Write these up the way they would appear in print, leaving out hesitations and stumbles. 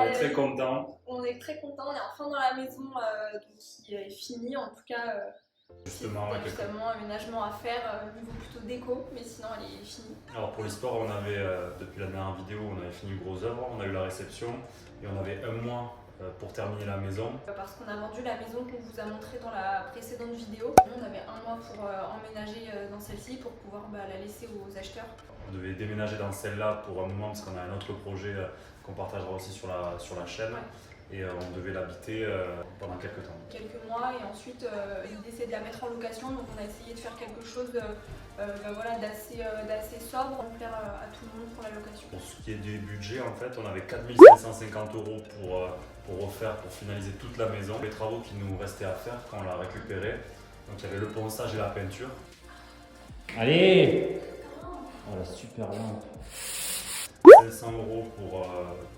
on est très contents. On est très contents, on est enfin dans la maison qui est finie, en tout cas. Justement, aménagement à faire, niveau plutôt déco, mais sinon elle est finie. Alors pour l'histoire, on avait, depuis la dernière vidéo, on avait fini une grosse œuvre, on a eu la réception et on avait un mois pour terminer la maison. Parce qu'on a vendu la maison qu'on vous a montrée dans la précédente vidéo. On avait un mois pour emménager dans celle-ci pour pouvoir la laisser aux acheteurs. On devait déménager dans celle-là pour un moment parce qu'on a un autre projet qu'on partagera aussi sur la chaîne. Ouais. Et on devait l'habiter pendant quelques temps. Quelques mois et ensuite l'idée c'est de la mettre en location, donc on a essayé de faire quelque chose d'assez sobre, pour plaire à tout le monde pour la location. Pour ce qui est du budget, en fait, on avait 4 550 € pour refaire, pour finaliser toute la maison. Les travaux qui nous restaient à faire quand on l'a récupéré, donc il y avait le ponçage et la peinture. Allez! Oh la super lampe! 500 € pour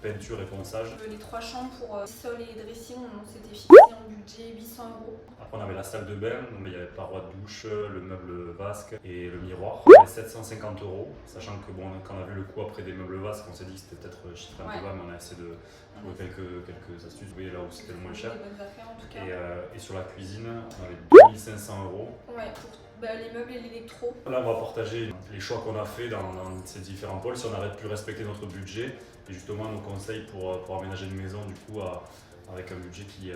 peinture et ponçage. Les 3 chambres pour sol et dressing, on s'était fixé en budget 800 €. Après on avait la salle de bain, donc il y avait paroi de douche, le meuble vasque et le miroir. On avait 750 €, sachant que bon, quand on a vu le coût après des meubles vasques, on s'est dit que c'était peut-être chiffré un peu bas, mais on a essayé de trouver quelques astuces. Vous voyez là où c'était le moins cher. Des bonnes affaires, en tout cas. Et sur la cuisine, on avait 2500 €. Ouais, pour les meubles et l'électro. Là, on va partager les choix qu'on a fait dans ces différents pôles, si on n'arrête plus respecter notre budget et justement nos conseils pour aménager une maison du coup avec un budget qui un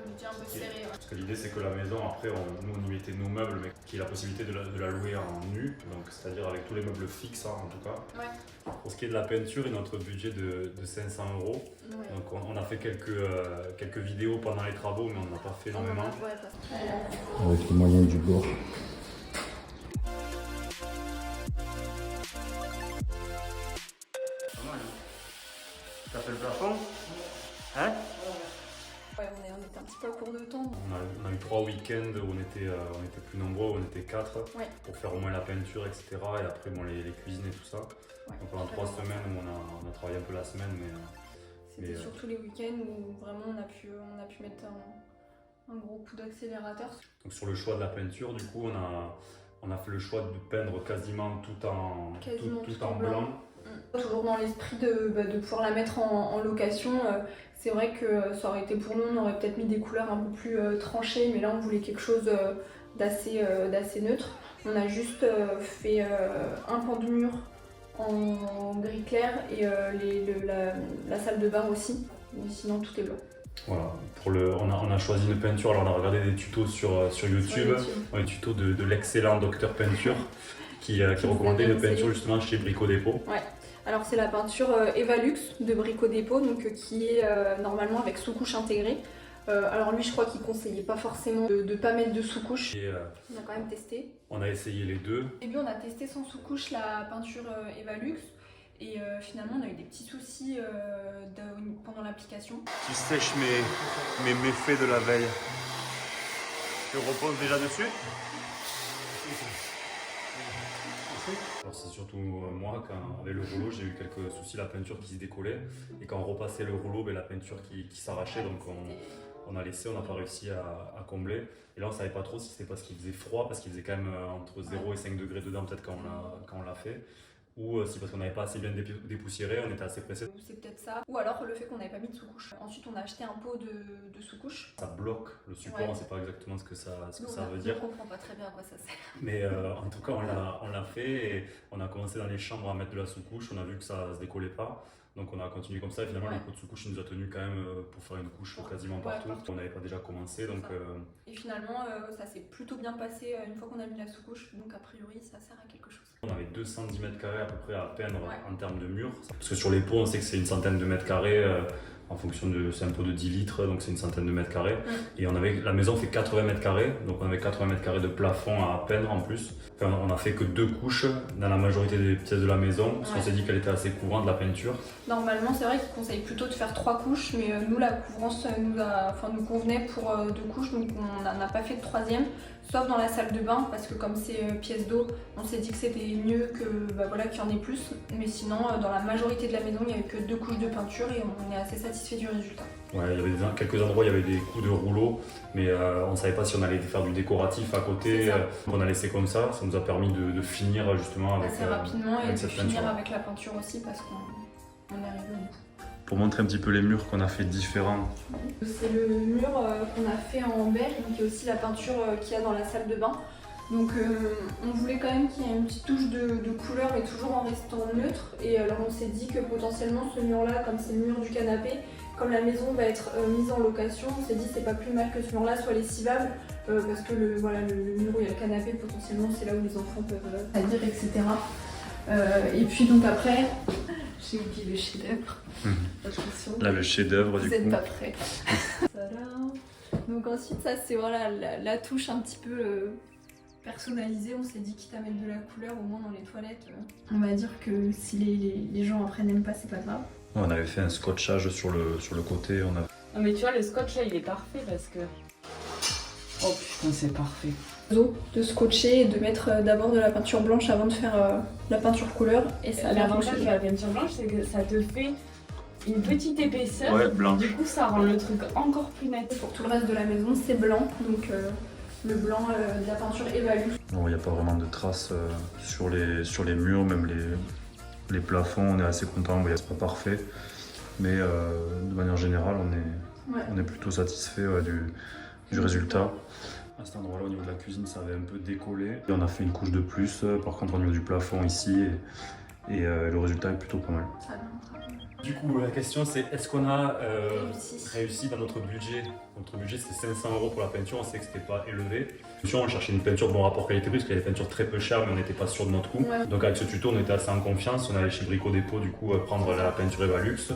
budget un peu serré. Ouais. Parce que l'idée c'est que la maison après nous on y mettait nos meubles mais qu'il y ait la possibilité de la louer en nu, donc c'est-à-dire avec tous les meubles fixes en tout cas. Ouais. Pour ce qui est de la peinture et notre budget de 500 €, ouais. Donc on a fait quelques vidéos pendant les travaux mais on n'en a pas fait énormément. Avec les moyens du bord. T'as fait le plafond? Hein? Ouais, on était un petit peu à court de temps. On a eu 3 week-ends où on était plus nombreux, on était 4 pour faire au moins la peinture, etc. Et après bon, les cuisines et tout ça. Ouais, donc pendant 3 semaines où on a travaillé un peu la semaine. C'était surtout les week-ends où vraiment on a pu mettre un gros coup d'accélérateur. Donc sur le choix de la peinture, du coup on a fait le choix de peindre quasiment tout en blanc. Toujours dans l'esprit de pouvoir la mettre en location. C'est vrai que ça aurait été pour nous, on aurait peut-être mis des couleurs un peu plus tranchées, mais là on voulait quelque chose d'assez neutre. On a juste fait un pan de mur en gris clair et la salle de bain aussi, mais sinon tout est blanc. Voilà, on a choisi une peinture, alors on a regardé des tutos sur YouTube, des tutos de l'excellent Docteur Peinture qui recommandait une peinture justement chez Brico Dépôt. Ouais. Alors c'est la peinture Evalux de Brico Dépôt, donc qui est normalement avec sous-couche intégrée. Alors lui je crois qu'il conseillait pas forcément de pas mettre de sous-couche. On a quand même testé. On a essayé les deux. Au début on a testé sans sous-couche la peinture Evalux et finalement on a eu des petits soucis pendant l'application. Tu sèches mes méfaits de la veille. Tu reposes déjà dessus? Alors c'est surtout moi, avec le rouleau, j'ai eu quelques soucis, la peinture qui se décollait et quand on repassait le rouleau, la peinture qui s'arrachait, donc on a laissé, on n'a pas réussi à combler. Et là on savait pas trop si c'était parce qu'il faisait froid, parce qu'il faisait quand même entre 0 et 5 degrés dedans peut-être quand on l'a fait, ou si parce qu'on n'avait pas assez bien dépoussiéré, on était assez pressé. C'est peut-être ça, ou alors le fait qu'on n'avait pas mis de sous-couche. Ensuite on a acheté un pot de sous-couche. Ça bloque le support, on ne sait pas exactement ce que ça veut dire. On ne comprend pas très bien à quoi ça sert. Mais en tout cas on l'a fait et on a commencé dans les chambres à mettre de la sous-couche, on a vu que ça ne se décollait pas. Donc on a continué comme ça et finalement le pot de sous-couche nous a tenu quand même pour faire une couche quasiment partout. On n'avait pas déjà commencé donc... Et finalement ça s'est plutôt bien passé une fois qu'on a mis la sous-couche, donc a priori ça sert à quelque chose. On avait 210 mètres carrés à peu près à peindre en termes de murs. Parce que sur les pots on sait que c'est une centaine de mètres carrés en fonction de... c'est un pot de 10 litres donc c'est une centaine de mètres carrés. Et la maison fait 80 mètres carrés, donc on avait 80 mètres carrés de plafond à peindre en plus. Enfin, on a fait que 2 couches dans la majorité des pièces de la maison parce qu'on s'est dit qu'elle était assez courante la peinture. Normalement c'est vrai qu'ils conseillent plutôt de faire 3 couches, mais nous la couvrance nous convenait pour 2 couches, donc on n'en a pas fait de 3e, sauf dans la salle de bain parce que comme c'est pièce d'eau, on s'est dit que c'était mieux que qu'il y en ait plus, mais sinon dans la majorité de la maison il n'y avait que 2 couches de peinture et on est assez satisfait du résultat. Ouais, il y avait quelques endroits il y avait des coups de rouleau, mais on ne savait pas si on allait faire du décoratif à côté. On a laissé comme ça nous a permis de finir justement avec assez rapidement et de cette finir peinture. Avec la peinture aussi parce qu'on est arrivé au bout. pour montrer un petit peu les murs qu'on a fait différents. C'est le mur qu'on a fait en beige, donc il y a aussi la peinture qu'il y a dans la salle de bain. Donc on voulait quand même qu'il y ait une petite touche de couleur, mais toujours en restant neutre. Et alors on s'est dit que potentiellement ce mur-là, comme c'est le mur du canapé, comme la maison va être mise en location, on s'est dit c'est pas plus mal que ce mur-là soit lessivable, parce que le mur où il y a le canapé, potentiellement c'est là où les enfants peuvent dire, etc. Et puis donc après, j'ai oublié le chef-d'œuvre. Là, le chef-d'œuvre du Vous coup. n'êtes pas prêts. Donc ensuite, ça c'est voilà, la touche un petit peu personnalisée. On s'est dit quitte à mettre de la couleur au moins dans les toilettes. On va dire que si les gens après n'aiment pas, c'est pas grave. On avait fait un scotchage sur le côté. On a... Non mais tu vois, le scotch là il est parfait parce que... Oh putain, c'est parfait. De scotcher et de mettre d'abord de la peinture blanche avant de faire la peinture couleur. Et ça a l'air L'avantage de la peinture blanche, c'est que ça te fait une petite épaisseur. Ouais, blanche. Du coup, ça rend le truc encore plus net. Pour tout le reste de la maison, c'est blanc. Donc le blanc de la peinture évalue. Il n'y a pas vraiment de traces sur les murs, même les plafonds, on est assez content. C'est pas parfait, mais de manière générale, on est plutôt satisfait du résultat. À cet endroit-là, au niveau de la cuisine, ça avait un peu décollé. Et on a fait une couche de plus, par contre, au niveau du plafond ici, et le résultat est plutôt pas mal. Du coup, la question c'est est-ce qu'on a réussi dans notre budget? Notre budget c'est 500 € pour la peinture, on sait que c'était pas élevé. On cherchait une peinture bon rapport qualité-prix parce qu'il y a des peintures très peu chères mais on n'était pas sûr de notre coût. Ouais. Donc avec ce tuto on était assez en confiance, on allait chez Brico Dépôt du coup prendre la peinture Evalux.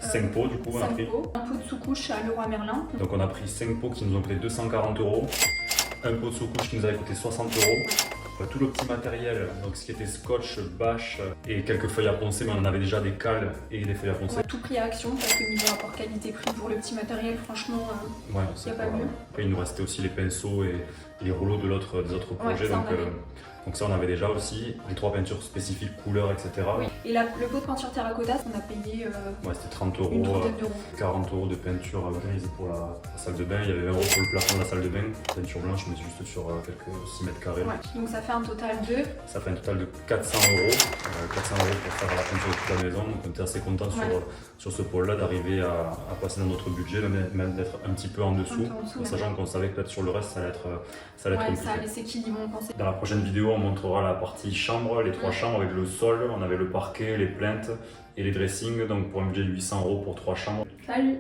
5 pots du coup on a 5 pris. pots, un pot de sous-couche à Leroy Merlin. Donc on a pris 5 pots qui nous ont coûté 240 €, un pot de sous-couche qui nous avait coûté 60 €. Tout le petit matériel, donc ce qui était scotch, bâche et quelques feuilles à poncer, mais on en avait déjà des cales et des feuilles à poncer. Ouais, tout prix à action parce que niveau rapport qualité-prix pour le petit matériel, franchement, Ouais, y a pas mieux. Après, il nous restait aussi les pinceaux et les rouleaux des autres projets. ça, donc ça, on avait déjà aussi. Les 3 peintures spécifiques, couleurs, etc. oui. Et le pot de peinture terracotta, on a payé Ouais, c'était 30 une €, trentaine d'euros. 40 € de peinture grise pour la salle de bain. Il y avait 20 € pour le plafond de la salle de bain. Peinture blanche, mais juste sur quelques 6 mètres carrés. Ouais. Donc ça fait un total de... Ça fait un total de 400 €. 400 € pour faire la peinture de toute la maison. Donc on était assez content sur ce pôle-là d'arriver à passer dans notre budget, même d'être un petit peu en dessous, en sachant qu'on savait que peut-être sur le reste ça allait être compliqué. Ça allait s'équilibrer, on pensait. Dans la prochaine vidéo, on montrera la partie chambre, les 3 chambres avec le sol. On avait le parquet, les plinthes et les dressings. Donc pour un budget de 800 € pour 3 chambres. Salut!